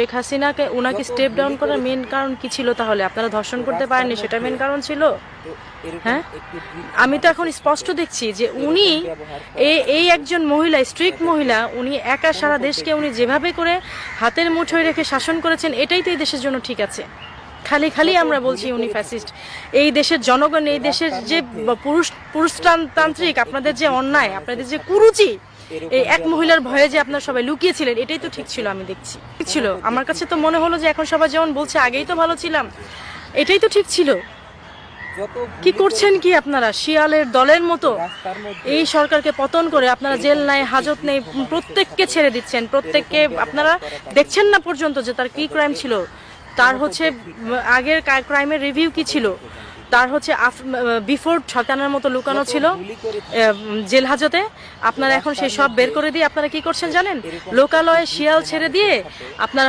শেখ হাসিনাকে ওনাকে step down করার মেন কারণ কি ছিল? তাহলে আপনারা ধর্ষণ করতে পারেননি, সেটা মেন কারণ ছিল? হ্যাঁ, আমি তো এখন স্পষ্ট দেখছি যে উনি এই একজন মহিলা, স্ট্রিক্ট মহিলা, উনি একা সারা দেশকে উনি যেভাবে করে হাতের মুঠোয় রেখে শাসন করেছেন, এটাই তো এই দেশের জন্য ঠিক আছে। খালি খালি আমরা বলছি উনি ফ্যাসিস্ট। এই দেশের জনগণ, এই দেশের যে পুরুষতান্ত্রিক আপনাদের যে অন্যায়, আপনাদের যে কুরুচি, এই এক মহিলার ভয়ে যে আপনারা সবাই লুকিয়েছিলেন, এটাই তো ঠিক ছিল। আমি দেখছি ঠিক ছিল। আমার কাছে তো মনে হলো যে এখন সবাই যেমন বলছে আগেই তো ভালো ছিলাম, এটাই তো ঠিক ছিল। কি করছেন কি আপনারা? শিয়ালের দলের মতো এই সরকারকে পতন করে আপনারা জেল নাই, হাজত নেই, প্রত্যেককে ছেড়ে দিচ্ছেন। প্রত্যেককে আপনারা দেখছেন না পর্যন্ত যে তার কি ক্রাইম ছিল, তার হচ্ছে আগের ক্রাইমের রিভিউ কি ছিল, তার হচ্ছে বিফোর শয়তানের মতো লুকানো ছিল জেল হাজতে। আপনারা এখন সেই সব বের করে দিয়ে আপনারা কি করছেন জানেন? লোকালয়ে শিয়াল ছেড়ে দিয়ে আপনারা